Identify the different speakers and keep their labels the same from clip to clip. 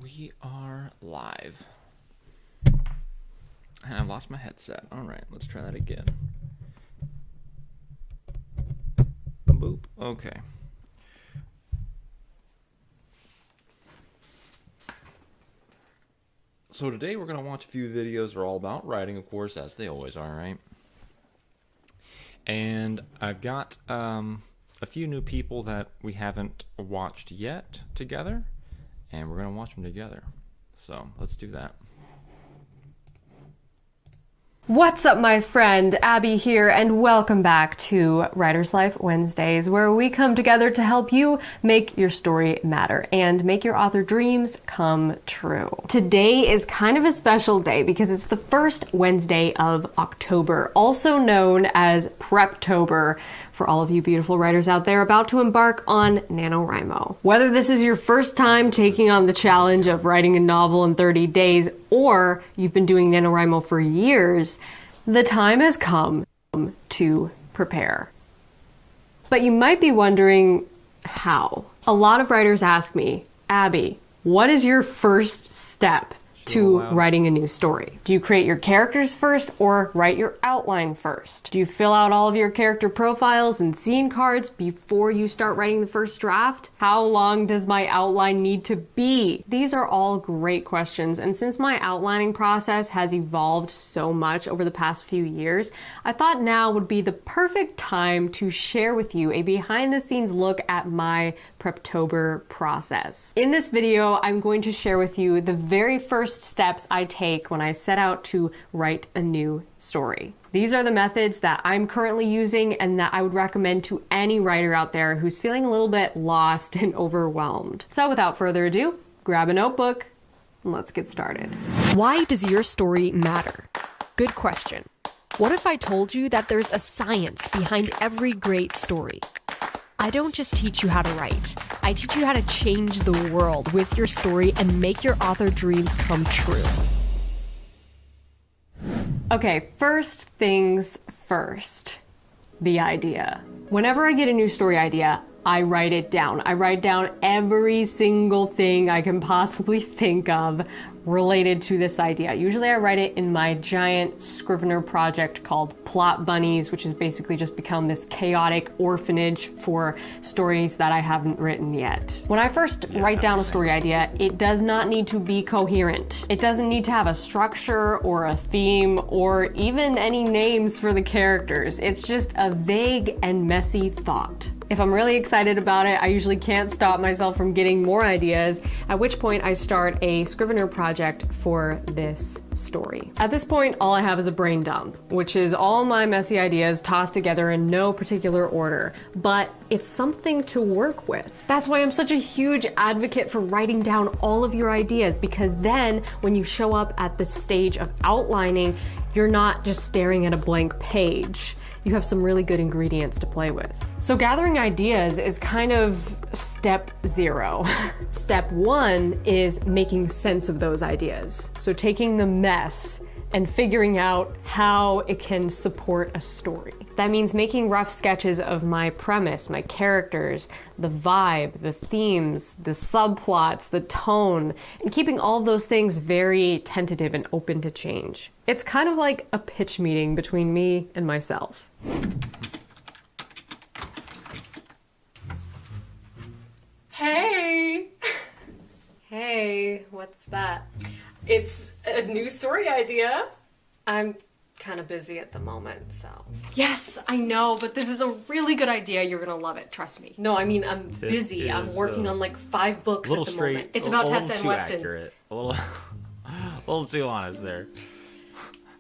Speaker 1: We are live. And I lost my headset. Alright, let's try that again. Boop. Okay. So today we're going to watch a few videos that are all about writing, of course, as they always are, right? And I've got a few new people that we haven't watched yet together, and we're going to watch them together. So let's do that.
Speaker 2: What's up, my friend? Abby here, and welcome back to Writer's Life Wednesdays, where we come together to help you make your story matter and make your author dreams come true. Today is kind of a special day because it's the first Wednesday of October, also known as Preptober, for all of you beautiful writers out there about to embark on NaNoWriMo. Whether this is your first time taking on the challenge of writing a novel in 30 days, or you've been doing NaNoWriMo for years, the time has come to prepare. But you might be wondering how. A lot of writers ask me, Abby, what is your first step to writing a new story? Do you create your characters first or write your outline first? Do you fill out all of your character profiles and scene cards before you start writing the first draft? How long does my outline need to be? These are all great questions, and since my outlining process has evolved so much over the past few years, I thought now would be the perfect time to share with you a behind the scenes look at my Preptober process. In this video, I'm going to share with you the very first steps I take when I set out to write a new story. These are the methods that I'm currently using and that I would recommend to any writer out there who's feeling a little bit lost and overwhelmed. So without further ado, grab a notebook and let's get started.
Speaker 3: Why does your story matter? Good question. What if I told you that there's a science behind every great story? I don't just teach you how to write. I teach you how to change the world with your story and make your author dreams come true.
Speaker 2: Okay, first things first, the idea. Whenever I get a new story idea, I write it down. I write down every single thing I can possibly think of related to this idea. Usually I write it in my giant Scrivener project called Plot Bunnies, which has basically just become this chaotic orphanage for stories that I haven't written yet. When I first write down a story idea, it does not need to be coherent. It doesn't need to have a structure or a theme or even any names for the characters. It's just a vague and messy thought. If I'm really excited about it, I usually can't stop myself from getting more ideas, at which point I start a Scrivener project for this story. At this point, all I have is a brain dump, which is all my messy ideas tossed together in no particular order, but it's something to work with. That's why I'm such a huge advocate for writing down all of your ideas, because then when you show up at the stage of outlining, you're not just staring at a blank page. You have some really good ingredients to play with. So gathering ideas is kind of step 0. Step 1 is making sense of those ideas. So taking the mess and figuring out how it can support a story. That means making rough sketches of my premise, my characters, the vibe, the themes, the subplots, the tone, and keeping all of those things very tentative and open to change. It's kind of like a pitch meeting between me and myself. Hey! Hey, what's that? It's a new story idea. I'm kind of busy at the moment, so. Yes, I know, but this is a really good idea. You're gonna love it, trust me. No, I mean, I'm busy. I'm working on like 5 books at the moment. It's about Tessa and Weston.
Speaker 1: Accurate. A little too honest there.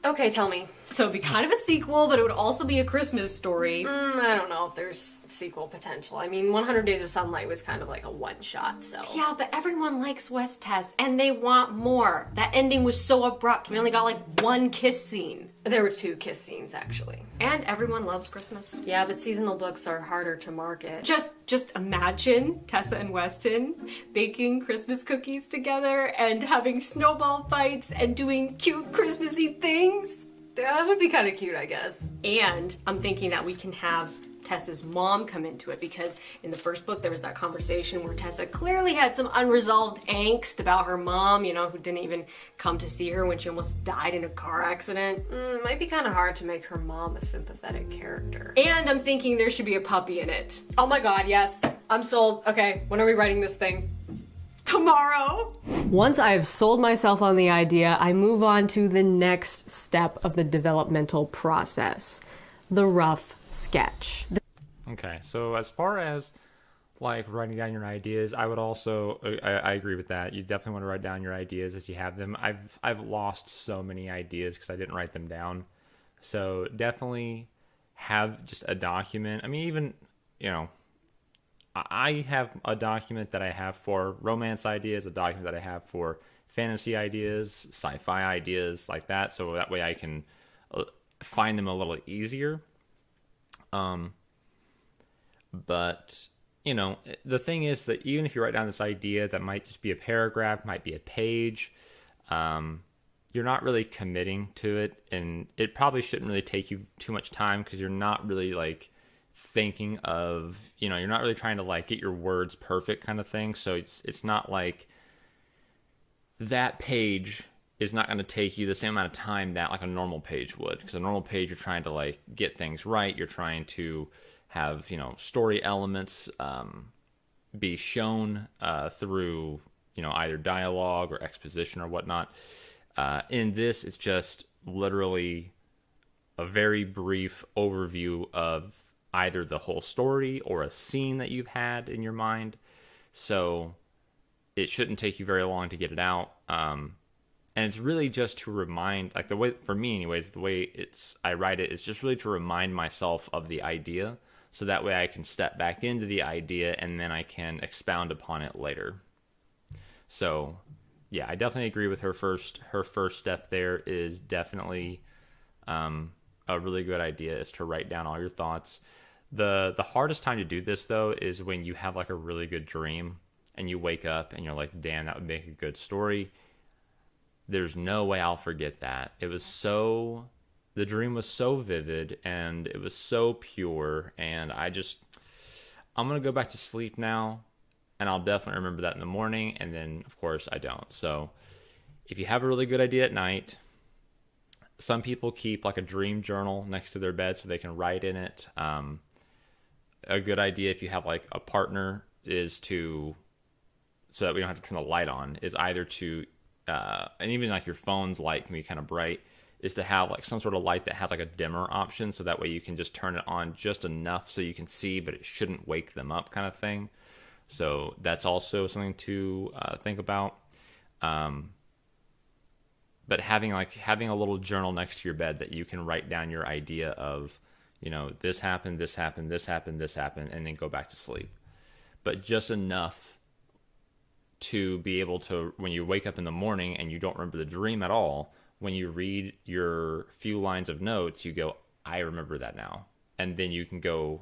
Speaker 2: Okay, tell me. So it'd be kind of a sequel, but it would also be a Christmas story. I don't know if there's sequel potential. I mean, 100 Days of Sunlight was kind of like a one-shot, so. Yeah, but everyone likes West Tess, and they want more. That ending was so abrupt. We only got like 1 kiss scene. There were 2 kiss scenes, actually. And everyone loves Christmas. Yeah, but seasonal books are harder to market. Just imagine Tessa and Weston baking Christmas cookies together and having snowball fights and doing cute Christmassy things. That would be kind of cute, I guess. And I'm thinking that we can have Tessa's mom come into it, because in the first book there was that conversation where Tessa clearly had some unresolved angst about her mom, you know, who didn't even come to see her when she almost died in a car accident. It might be kind of hard to make her mom a sympathetic character. And I'm thinking there should be a puppy in it. Oh my god, yes, I'm sold. Okay, when are we writing this thing? Tomorrow. Once I've sold myself on the idea, I move on to the next step of the developmental process, the rough sketch.
Speaker 1: Okay, so as far as like writing down your ideas, I would also I agree with that. You definitely want to write down your ideas as you have them. I've lost so many ideas because I didn't write them down. So definitely have just a document. I mean, even, you know, I have a document that I have for romance ideas, a document that I have for fantasy ideas, sci-fi ideas, like that. So that way I can find them a little easier. But, you know, the thing is that even if you write down this idea that might just be a paragraph, might be a page, you're not really committing to it. And it probably shouldn't really take you too much time because you're not really like thinking of, you know, you're not really trying to like get your words perfect kind of thing. So it's not like that page is not going to take you the same amount of time that like a normal page would, because a normal page you're trying to like get things right, you're trying to have, you know, story elements be shown through, you know, either dialogue or exposition or whatnot. In this, it's just literally a very brief overview of either the whole story or a scene that you've had in your mind. So it shouldn't take you very long to get it out. And it's really just to remind, like the way, for me anyways, the way I write it is just really to remind myself of the idea. So that way I can step back into the idea and then I can expound upon it later. So yeah, I definitely agree with her first step there is definitely a really good idea is to write down all your thoughts. The hardest time to do this though is when you have like a really good dream and you wake up and you're like, damn, that would make a good story. There's no way I'll forget that. The dream was so vivid and it was so pure, and I'm going to go back to sleep now, and I'll definitely remember that in the morning, and then of course I don't. So if you have a really good idea at night, some people keep like a dream journal next to their bed so they can write in it. A good idea if you have like a partner is so that we don't have to turn the light on, is either to, and even like your phone's light can be kind of bright, is to have like some sort of light that has like a dimmer option, so that way you can just turn it on just enough so you can see, but it shouldn't wake them up kind of thing. So that's also something to think about. But having a little journal next to your bed that you can write down your idea of, you know, this happened, this happened, this happened, this happened, and then go back to sleep. But just enough to be able to, when you wake up in the morning and you don't remember the dream at all, when you read your few lines of notes, you go, I remember that now. And then you can go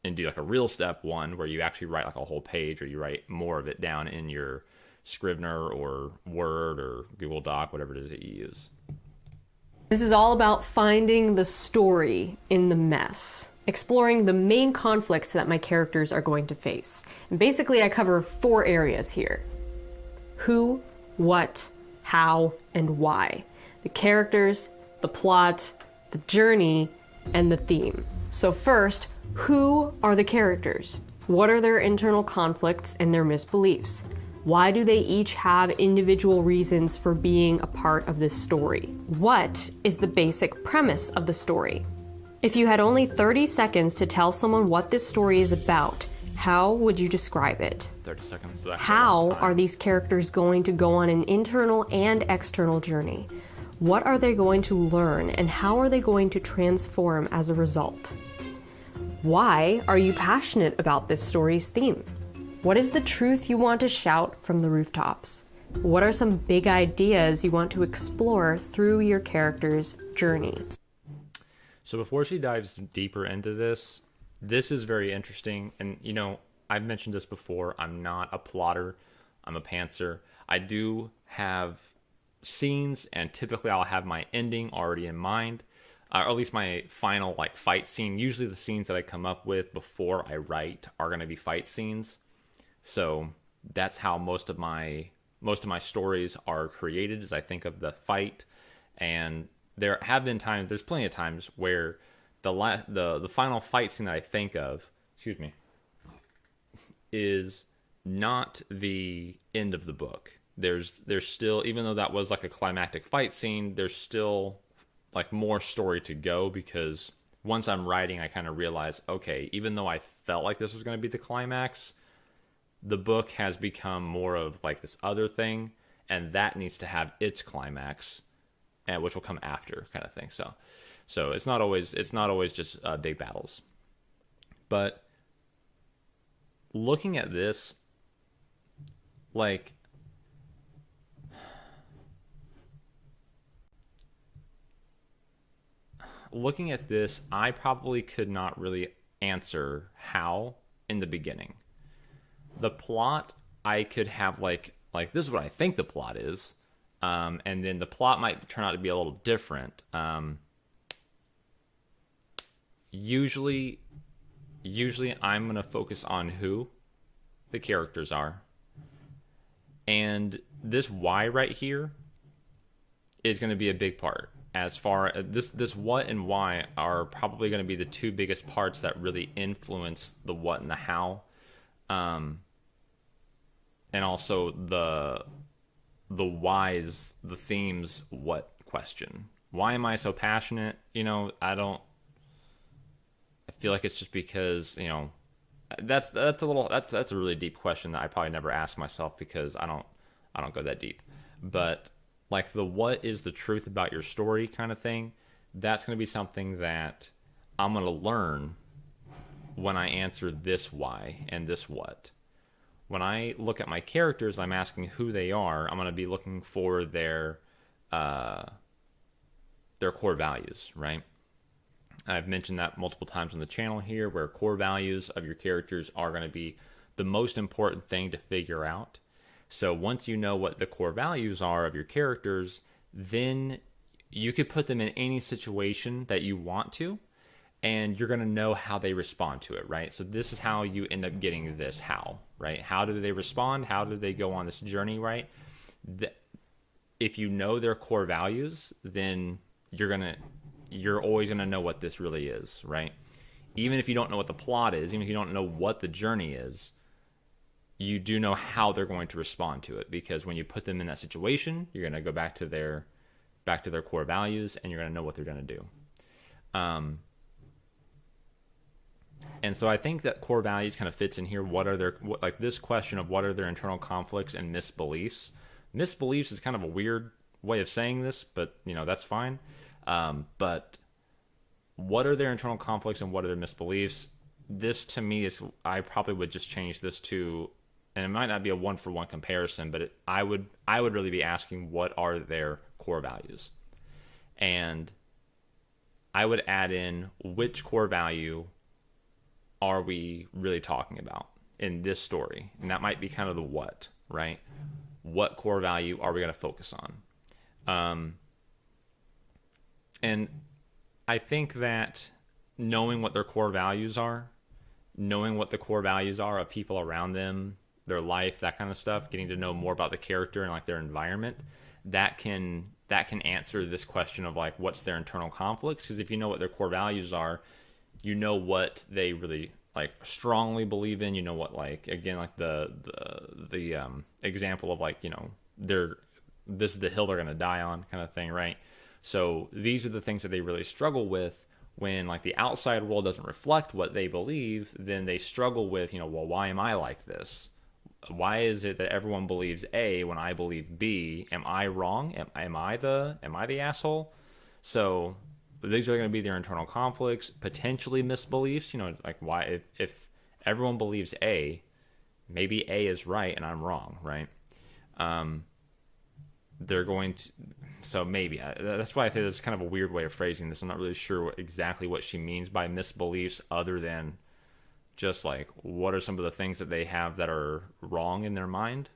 Speaker 1: and do like a real step one where you actually write like a whole page, or you write more of it down in your Scrivener or Word or Google Doc, whatever it is that you use.
Speaker 2: This is all about finding the story in the mess, exploring the main conflicts that my characters are going to face. And basically I cover 4 areas here: who, what, how, and why. The characters, the plot, the journey, and the theme. So first, who are the characters? What are their internal conflicts and their misbeliefs? Why do they each have individual reasons for being a part of this story? What is the basic premise of the story? If you had only 30 seconds to tell someone what this story is about, how would you describe it?
Speaker 1: 30 seconds.
Speaker 2: How are these characters going to go on an internal and external journey? What are they going to learn, and how are they going to transform as a result? Why are you passionate about this story's theme? What is the truth you want to shout from the rooftops? What are some big ideas you want to explore through your character's journey?
Speaker 1: So before she dives deeper into this is very interesting. And, you know, I've mentioned this before. I'm not a plotter. I'm a pantser. I do have scenes, and typically I'll have my ending already in mind. or at least my final like fight scene. Usually the scenes that I come up with before I write are going to be fight scenes. So that's how most of my stories are created, is I think of the fight. And there have been times, there's plenty of times where the final fight scene that I think of, excuse me, is not the end of the book. There's still, even though that was like a climactic fight scene, there's still like more story to go, because once I'm writing, I kind of realize, okay, even though I felt like this was going to be the climax, the book has become more of like this other thing, and that needs to have its climax, and which will come after, kind of thing. So it's not always just big battles. But looking at this, like, I probably could not really answer how in the beginning. The plot, I could have like this is what I think the plot is, and then the plot might turn out to be a little different. Usually I'm going to focus on who the characters are. And this why right here is going to be a big part. As far as this what and why are probably going to be the two biggest parts that really influence the what and the how. And also the whys, the themes, what question. Why am I so passionate? I feel like it's just because, that's a really deep question that I probably never asked myself, because I don't go that deep. But like the what is the truth about your story kind of thing, that's going to be something that I'm going to learn when I answer this why and this what. When I look at my characters, I'm asking who they are. I'm going to be looking for their core values, right? I've mentioned that multiple times on the channel here, where core values of your characters are going to be the most important thing to figure out. So once you know what the core values are of your characters, then you could put them in any situation that you want to, and you're going to know how they respond to it, right? So this is how you end up getting this how, right? How do they respond? How do they go on this journey, right? If you know their core values, then you're always going to know what this really is, right? Even if you don't know what the plot is, even if you don't know what the journey is, you do know how they're going to respond to it, because when you put them in that situation, you're going to go back to their core values, and you're going to know what they're going to do. And so I think that core values kind of fits in here. Like this question of what are their internal conflicts and misbeliefs? Misbeliefs is kind of a weird way of saying this, but that's fine. But what are their internal conflicts and what are their misbeliefs? This to me is, I probably would just change this to, and it might not be a one-for-one comparison, but I would really be asking what are their core values, and I would add in which core value are we really talking about in this story, and that might be kind of the what, right? What core value are we going to focus on? And I think that knowing what their core values are, knowing what the core values are of people around them, their life, that kind of stuff, getting to know more about the character and like their environment, that can answer this question of like what's their internal conflicts. Because if you know what their core values are, you know what they really like strongly believe in. You know what, like, again, like the example of like, this is the hill they're gonna die on kind of thing, right? So these are the things that they really struggle with. When like the outside world doesn't reflect what they believe, then they struggle with, well, why am I like this? Why is it that everyone believes A when I believe B? Am I wrong? Am I the asshole? So these are going to be their internal conflicts, potentially misbeliefs. Like why if everyone believes A, maybe A is right and I'm wrong, right? They're going to, so maybe that's why I say this is kind of a weird way of phrasing this. I'm not really sure exactly what she means by misbeliefs, other than just like what are some of the things that they have that are wrong in their mind.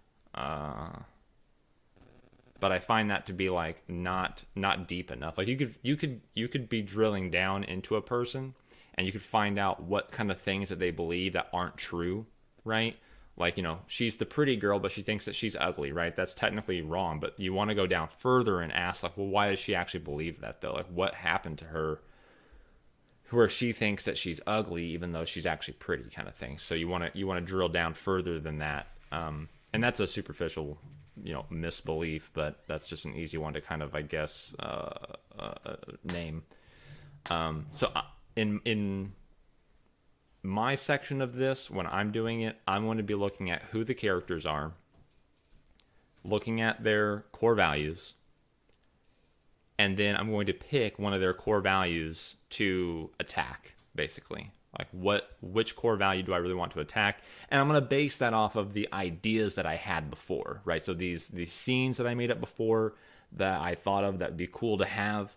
Speaker 1: but I find that to be like not deep enough. Like you could be drilling down into a person, and you could find out what kind of things that they believe that aren't true, right? Like, you know, she's the pretty girl, but she thinks that she's ugly, right? That's technically wrong, but you want to go down further and ask, like, well, why does she actually believe that, though? Like, what happened to her where she thinks that she's ugly even though she's actually pretty, kind of thing. So you want to drill down further than that. And that's a superficial, you know, misbelief, but that's just an easy one to kind of, I guess, name. So in my section of this, when I'm doing it, I'm going to be looking at who the characters are, looking at their core values, and then I'm going to pick one of their core values to attack, basically. Like, which core value do I really want to attack? And I'm going to base that off of the ideas that I had before, right? So these scenes that I made up before that I thought of that would be cool to have,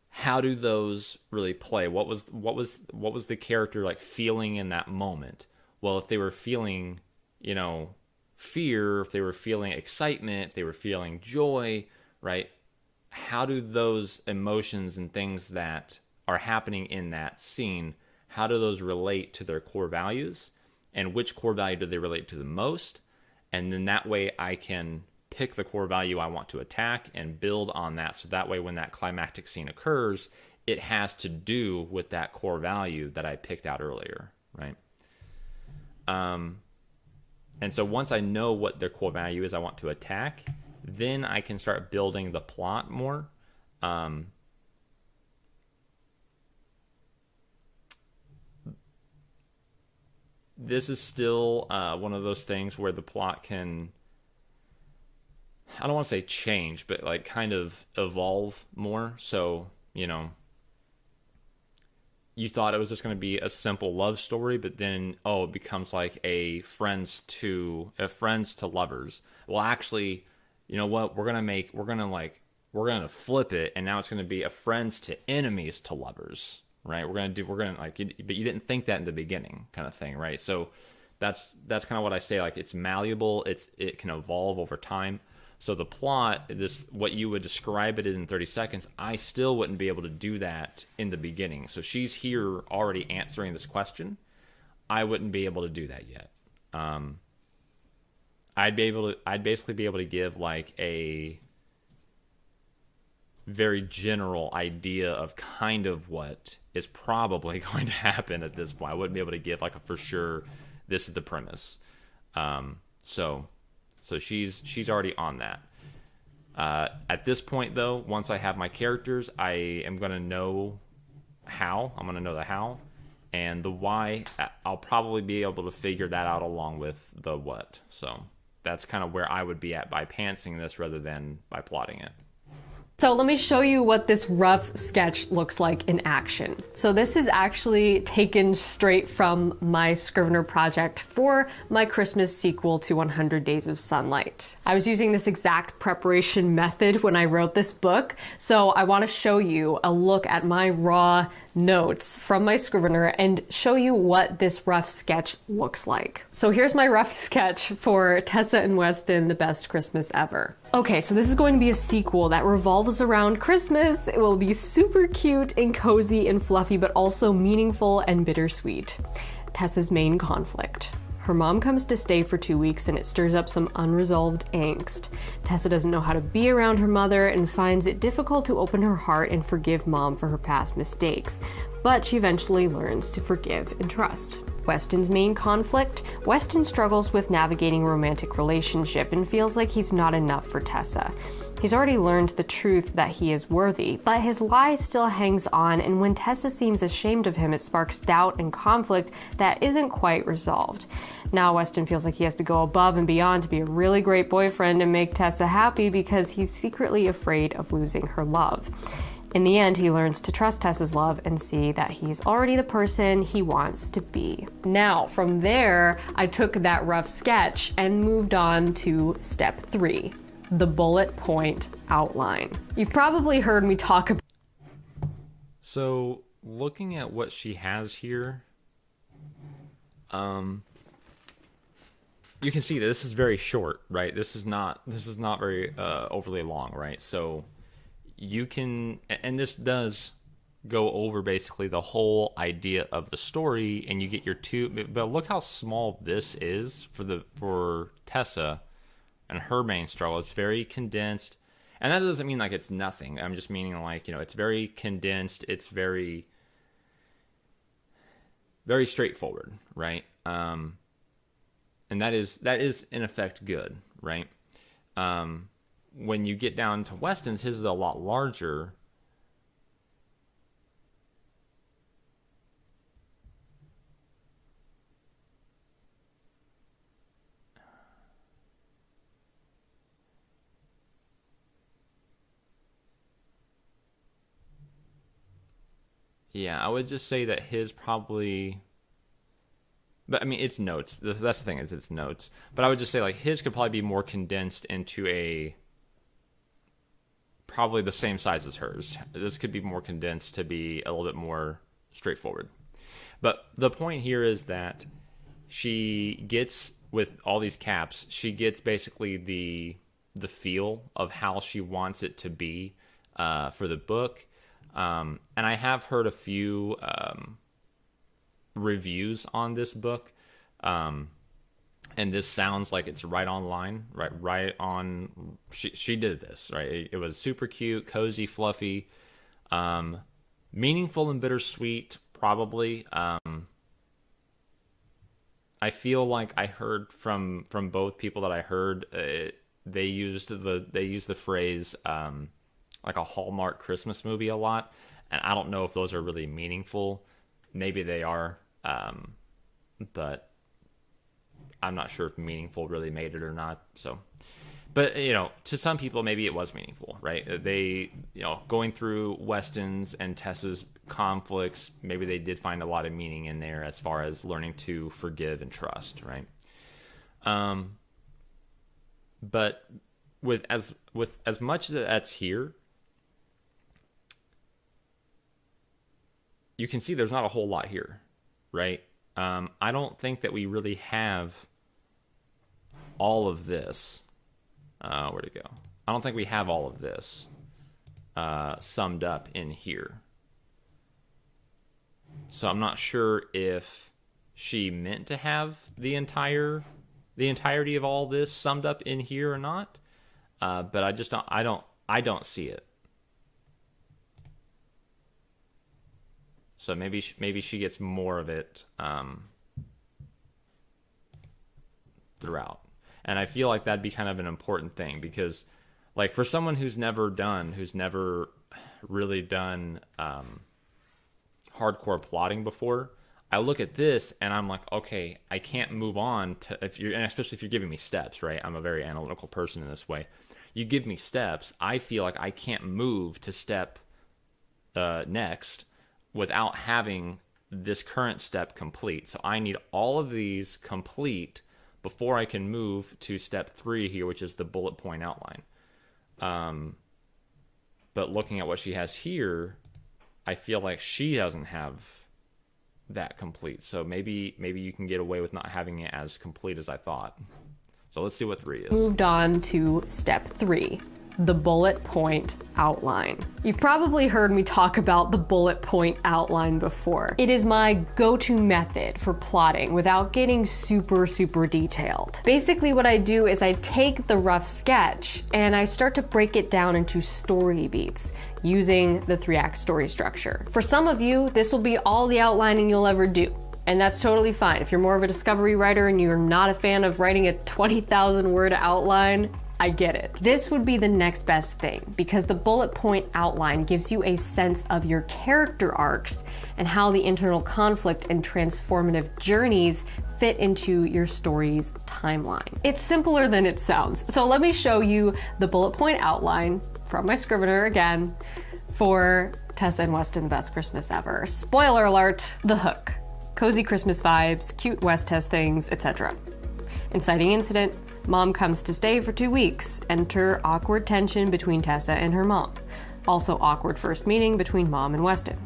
Speaker 1: how do those really play? What was the character like feeling in that moment? Well, if they were feeling, you know, fear, if they were feeling excitement, if they were feeling joy, right? How do those emotions and things that are happening in that scene, how do those relate to their core values? And which core value do they relate to the most? And then that way I can pick the core value I want to attack and build on that. So that way when that climactic scene occurs, it has to do with that core value that I picked out earlier, right? And so once I know what their core value is I want to attack, then I can start building the plot more. This is still one of those things where the plot can, I don't want to say change, but like kind of evolve more. So, you know, you thought it was just going to be a simple love story, but then, oh, it becomes like a friends to lovers. Well, actually, you know what? We're going to flip it. And now it's going to be a friends to enemies to lovers, right? But you didn't think that in the beginning, kind of thing, right? So that's kind of what I say. Like, it's malleable. It can evolve over time. So the plot, what you would describe it in 30 seconds, I still wouldn't be able to do that in the beginning. So she's here already answering this question. I wouldn't be able to do that yet. I'd basically be able to give like a very general idea of kind of what is probably going to happen at this point. I wouldn't be able to give like a for sure, this is the premise. So she's already on that. At this point, though, once I have my characters, I am going to know how. I'm going to know the how. And the why, I'll probably be able to figure that out along with the what. So that's kind of where I would be at by pantsing this rather than by plotting it.
Speaker 2: So let me show you what this rough sketch looks like in action. So this is actually taken straight from my Scrivener project for my Christmas sequel to 100 Days of Sunlight. I was using this exact preparation method when I wrote this book, so I want to show you a look at my raw notes from my Scrivener and show you what this rough sketch looks like. So here's my rough sketch for Tessa and Weston, The Best Christmas Ever. Okay, so this is going to be a sequel that revolves around Christmas. It will be super cute and cozy and fluffy, but also meaningful and bittersweet. Tessa's main conflict. Her mom comes to stay for 2 weeks and it stirs up some unresolved angst. Tessa doesn't know how to be around her mother and finds it difficult to open her heart and forgive mom for her past mistakes, but she eventually learns to forgive and trust. Weston's main conflict. Weston struggles with navigating a romantic relationship and feels like he's not enough for Tessa. He's already learned the truth that he is worthy, but his lie still hangs on, and when Tessa seems ashamed of him, it sparks doubt and conflict that isn't quite resolved. Now Weston feels like he has to go above and beyond to be a really great boyfriend and make Tessa happy because he's secretly afraid of losing her love. In the end, he learns to trust Tessa's love and see that he's already the person he wants to be. Now, from there, I took that rough sketch and moved on to step 3, the bullet point outline. You've probably heard me talk about.
Speaker 1: So, looking at what she has here, you can see that this is very short, right? This is not very overly long, right? So you can, and this does go over basically the whole idea of the story, and you get your two. But look how small this is for Tessa and her main struggle. It's very condensed, and that doesn't mean like it's nothing. I'm just meaning like, you know, it's very condensed. It's very straightforward, right? And that is in effect good, right? When you get down to Weston's, his is a lot larger. Yeah, I would just say that his probably, but I mean, it's notes. That's the thing, is it's notes. But I would just say like his could probably be more condensed into a, probably the same size as hers. This could be more condensed to be a little bit more straightforward. But the point here is that she gets, with all these caps, she gets basically the feel of how she wants it to be for the book. And I have heard a few reviews on this book, and this sounds like it's right on line, right on. She did this, right? It was super cute, cozy, fluffy, meaningful and bittersweet, probably. I feel like I heard from both people that I heard, they used the phrase like a Hallmark Christmas movie a lot, and I don't know if those are really meaningful. Maybe they are, but I'm not sure if meaningful really made it or not. So, but you know, to some people maybe it was meaningful, right? They, you know, going through Weston's and Tessa's conflicts, maybe they did find a lot of meaning in there as far as learning to forgive and trust, right? But with as much as that's here, you can see there's not a whole lot here, right? I don't think that we really have all of this. Where'd it go? I don't think we have all of this summed up in here. So I'm not sure if she meant to have the entirety of all this summed up in here or not. But I just don't. I don't see it. So maybe she gets more of it throughout. And I feel like that'd be kind of an important thing, because like for someone who's never really done hardcore plotting before, I look at this and I'm like, okay, I can't move on to, and especially if you're giving me steps, right? I'm a very analytical person in this way. You give me steps, I feel like I can't move to step next without having this current step complete. So I need all of these complete before I can move to step 3 here, which is the bullet point outline. But looking at what she has here, I feel like she doesn't have that complete. So maybe you can get away with not having it as complete as I thought. So let's see what 3 is.
Speaker 2: Moved on to step 3, the bullet point outline. You've probably heard me talk about the bullet point outline before. It is my go-to method for plotting without getting super detailed. Basically what I do is I take the rough sketch and I start to break it down into story beats using the 3-act story structure. For some of you, this will be all the outlining you'll ever do. And that's totally fine. If you're more of a discovery writer and you're not a fan of writing a 20,000 word outline, I get it. This would be the next best thing, because the bullet point outline gives you a sense of your character arcs and how the internal conflict and transformative journeys fit into your story's timeline. It's simpler than it sounds. So let me show you the bullet point outline from my Scrivener again for Tessa and Weston, the best Christmas ever. Spoiler alert, the hook. Cozy Christmas vibes, cute West Tess things, etc. Inciting incident, mom comes to stay for 2 weeks. Enter awkward tension between Tessa and her mom. Also awkward first meeting between mom and Weston.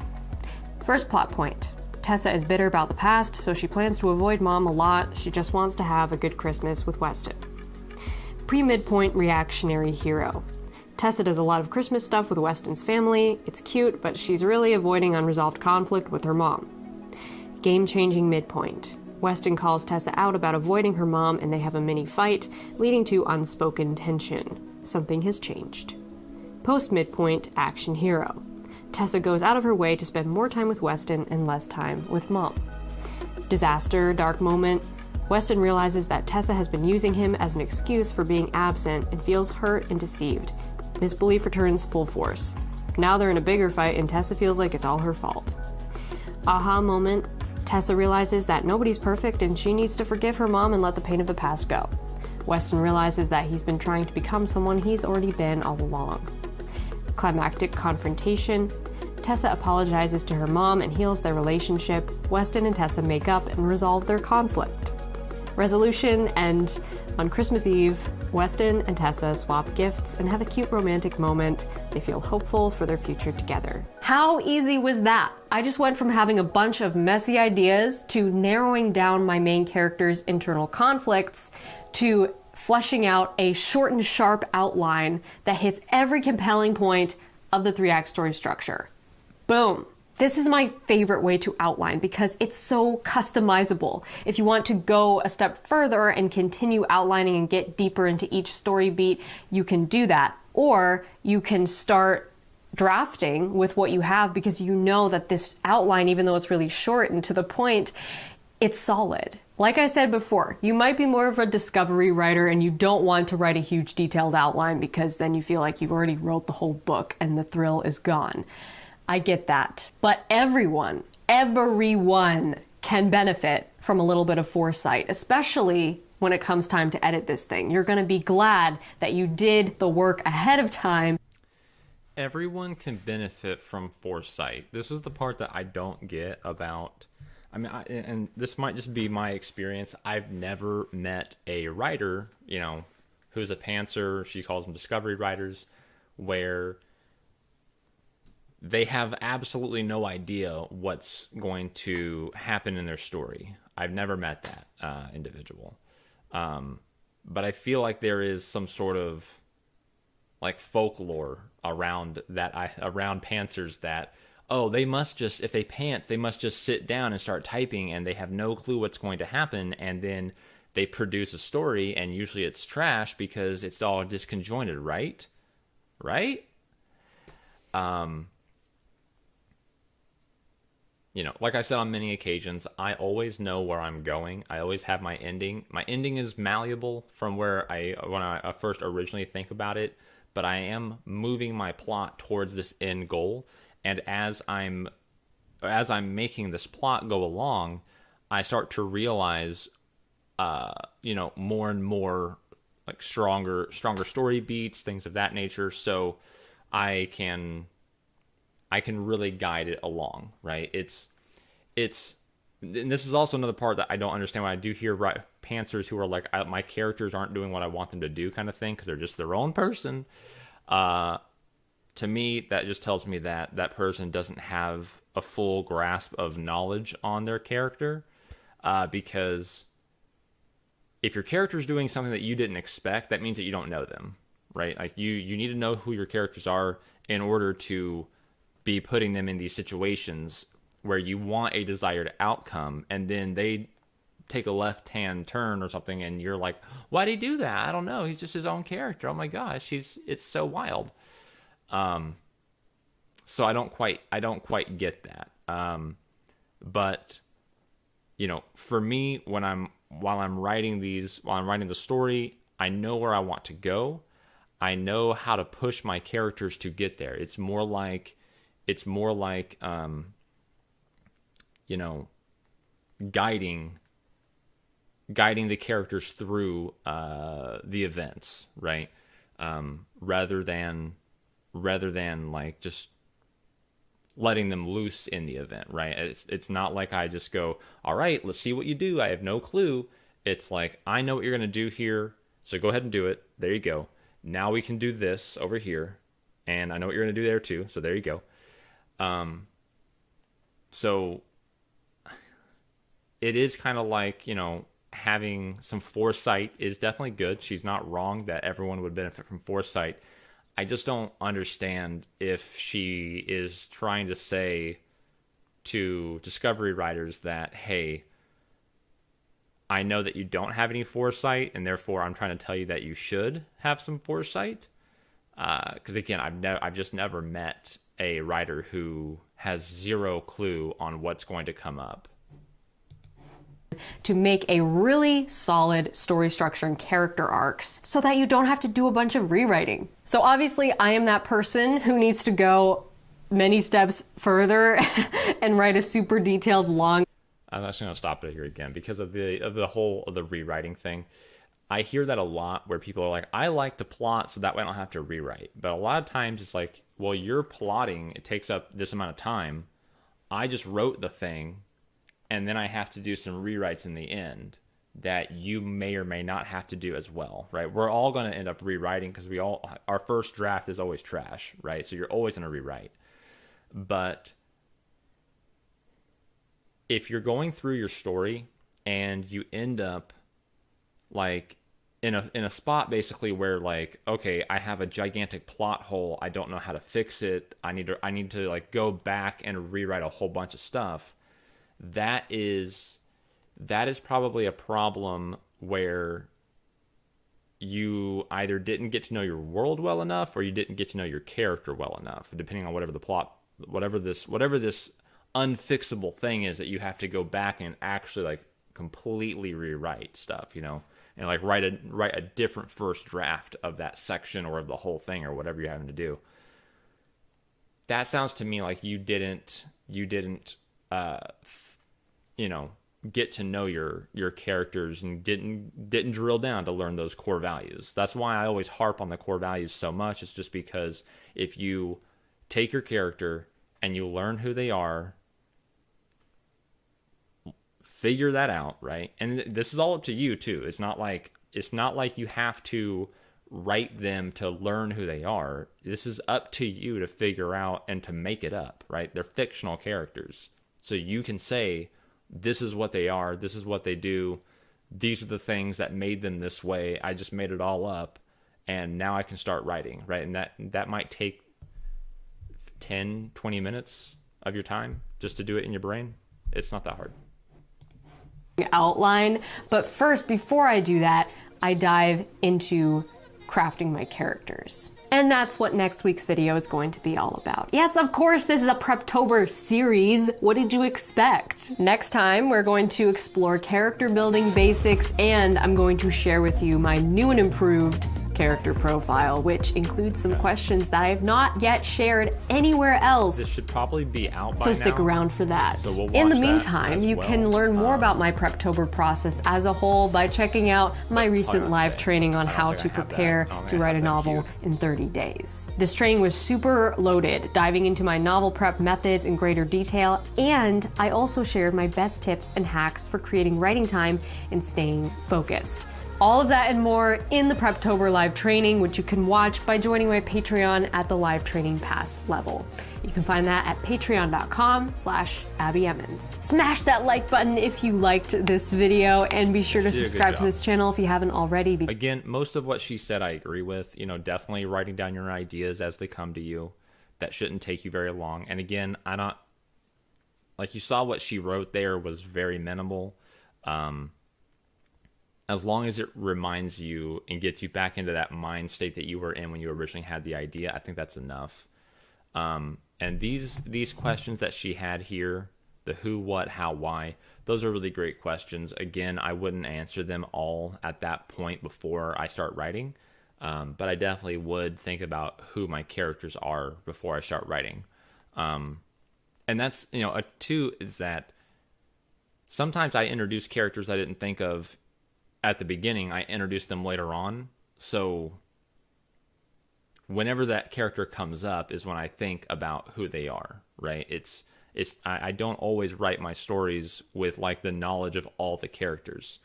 Speaker 2: First plot point, Tessa is bitter about the past, so she plans to avoid Mom a lot. She just wants to have a good Christmas with Weston. Pre-midpoint reactionary hero. Tessa does a lot of Christmas stuff with Weston's family. It's cute, but she's really avoiding unresolved conflict with her mom. Game-changing midpoint. Weston calls Tessa out about avoiding her mom, and they have a mini fight, leading to unspoken tension. Something has changed. Post-midpoint action hero. Tessa goes out of her way to spend more time with Weston and less time with Mom. Disaster, dark moment. Weston realizes that Tessa has been using him as an excuse for being absent and feels hurt and deceived. Misbelief returns full force. Now they're in a bigger fight and Tessa feels like it's all her fault. Aha moment. Tessa realizes that nobody's perfect and she needs to forgive her mom and let the pain of the past go. Weston realizes that he's been trying to become someone he's already been all along. Climactic confrontation. Tessa apologizes to her mom and heals their relationship. Weston and Tessa make up and resolve their conflict. Resolution, and on Christmas Eve, Weston and Tessa swap gifts and have a cute romantic moment. They feel hopeful for their future together. How easy was that? I just went from having a bunch of messy ideas to narrowing down my main character's internal conflicts to fleshing out a short and sharp outline that hits every compelling point of the 3-act story structure. Boom. This is my favorite way to outline because it's so customizable. If you want to go a step further and continue outlining and get deeper into each story beat, you can do that. Or you can start drafting with what you have because you know that this outline, even though it's really short and to the point, it's solid. Like I said before, you might be more of a discovery writer and you don't want to write a huge detailed outline because then you feel like you've already wrote the whole book and the thrill is gone. I get that. But everyone can benefit from a little bit of foresight, especially when it comes time to edit this thing. You're going to be glad that you did the work ahead of time.
Speaker 1: Everyone can benefit from foresight. This is the part that I don't get about... and this might just be my experience. I've never met a writer, who's a pantser. She calls them discovery writers, where they have absolutely no idea what's going to happen in their story. I've never met that individual. But I feel like there is some sort of like folklore around pantsers that, oh, they must just, if they pant, they must just sit down and start typing and they have no clue what's going to happen. And then they produce a story and usually it's trash because it's all disconjointed, right? Right? Like I said on many occasions, I always know where I'm going. I always have my ending. My ending is malleable from when I first originally think about it, but I am moving my plot towards this end goal. And as I'm making this plot go along, I start to realize, more and more like stronger story beats, things of that nature. So I can really guide it along, right? And this is also another part that I don't understand when I do hear pantsers who are like, my characters aren't doing what I want them to do kind of thing because they're just their own person. To me, that just tells me that that person doesn't have a full grasp of knowledge on their character, because if your character is doing something that you didn't expect, that means that you don't know them, right? Like you need to know who your characters are in order to be putting them in these situations where you want a desired outcome, and then they take a left-hand turn or something, and you're like, why'd he do that? I don't know. He's just his own character. Oh my gosh, it's so wild. So I don't quite get that. But for me, while I'm writing the story, I know where I want to go. I know how to push my characters to get there. It's more like guiding the characters through the events, right? Rather than like just letting them loose in the event, right? It's not like I just go, all right, let's see what you do. I have no clue. It's like, I know what you're going to do here, so go ahead and do it. There you go. Now we can do this over here, and I know what you're going to do there too, so there you go. So it is kind of like, having some foresight is definitely good. She's not wrong that everyone would benefit from foresight. I just don't understand if she is trying to say to discovery writers that, hey, I know that you don't have any foresight, and therefore I'm trying to tell you that you should have some foresight. Because again, I've just never met a writer who has zero clue on what's going to come up.
Speaker 2: To make a really solid story structure and character arcs so that you don't have to do a bunch of rewriting. So obviously I am that person who needs to go many steps further and write a super detailed long.
Speaker 1: I'm actually going to stop it here again because of the rewriting thing. I hear that a lot where people are like, I like to plot so that way I don't have to rewrite. But a lot of times it's like, well, you're plotting, it takes up this amount of time. I just wrote the thing, and then I have to do some rewrites in the end that you may or may not have to do as well, right? We're all going to end up rewriting because our first draft is always trash, right? So you're always going to rewrite. But if you're going through your story and you end up like in a spot basically where like, okay, I have a gigantic plot hole, I don't know how to fix it, I need to like go back and rewrite a whole bunch of stuff. That is probably a problem where you either didn't get to know your world well enough or you didn't get to know your character well enough, depending on whatever this unfixable thing is that you have to go back and actually like completely rewrite stuff, and like write a different first draft of that section or of the whole thing or whatever you're having to do. That sounds to me like you didn't get to know your characters and didn't drill down to learn those core values. That's why I always harp on the core values so much. It's just because if you take your character and you learn who they are, figure that out, right? And this is all up to you too. It's not like you have to write them to learn who they are. This is up to you to figure out and to make it up, right? They're fictional characters. So you can say, this is what they are, this is what they do, these are the things that made them this way, I just made it all up, and now I can start writing, right? And that might take 10, 20 minutes of your time just to do it in your brain. It's not that hard.
Speaker 2: Outline, but first, before I do that, I dive into crafting my characters. And that's what next week's video is going to be all about. Yes, of course, this is a Preptober series. What did you expect? Next time, we're going to explore character building basics, and I'm going to share with you my new and improved character profile, which includes some questions that I have not yet shared anywhere else.
Speaker 1: This should probably be out by
Speaker 2: so
Speaker 1: now.
Speaker 2: Stick around for that.
Speaker 1: So we'll
Speaker 2: in the
Speaker 1: watch
Speaker 2: meantime,
Speaker 1: that
Speaker 2: you
Speaker 1: as
Speaker 2: can
Speaker 1: well.
Speaker 2: learn more about my Preptober process as a whole by checking out my recent live training on how to prepare to write a novel in 30 days. This training was super loaded, diving into my novel prep methods in greater detail, and I also shared my best tips and hacks for creating writing time and staying focused. All of that and more in the Preptober live training, which you can watch by joining my Patreon at the live training pass level. You can find that at patreon.com/Abbie Emmons. Smash that like button if you liked this video, and be sure to subscribe to this channel if you haven't already.
Speaker 1: Again, most of what she said I agree with. Definitely writing down your ideas as they come to you. That shouldn't take you very long. And again, like you saw what she wrote there was very minimal. As long as it reminds you and gets you back into that mind state that you were in when you originally had the idea, I think that's enough. And these questions that she had here, the who, what, how, why, those are really great questions. Again, I wouldn't answer them all at that point before I start writing, but I definitely would think about who my characters are before I start writing. And that's, two is that sometimes I introduce characters I didn't think of at the beginning. I introduce them later on. So whenever that character comes up is when I think about who they are, right? I don't always write my stories with like the knowledge of all the characters.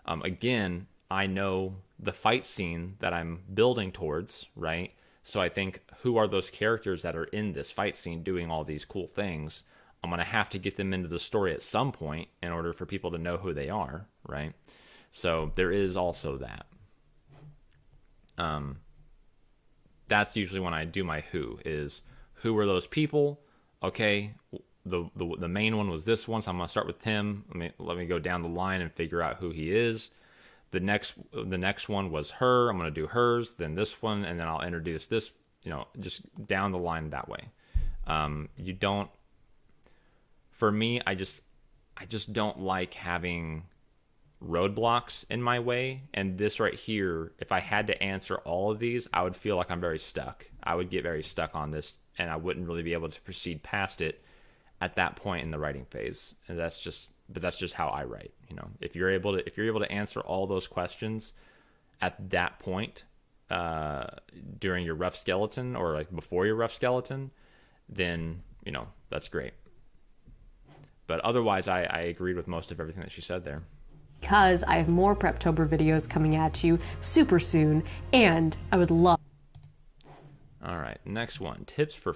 Speaker 1: Again, I know the fight scene that I'm building towards, right? So I think, who are those characters that are in this fight scene doing all these cool things? I'm going to have to get them into the story at some point in order for people to know who they are, right? So there is also that. That's usually when I do my who are those people? Okay, the main one was this one, so I'm going to start with him. Let me go down the line and figure out who he is. The next one was her. I'm going to do hers, then this one, and then I'll introduce this, just down the line that way. For me, I just don't like having roadblocks in my way. And this right here, if I had to answer all of these, I would feel like I'm very stuck. I would get very stuck on this, and I wouldn't really be able to proceed past it at that point in the writing phase. And that's just how I write. If you're able to answer all those questions at that point, during your rough skeleton or like before your rough skeleton, then that's great. But otherwise, I agreed with most of everything that she said there.
Speaker 2: Because I have more Preptober videos coming at you super soon, and I would love...
Speaker 1: All right, next one. Tips for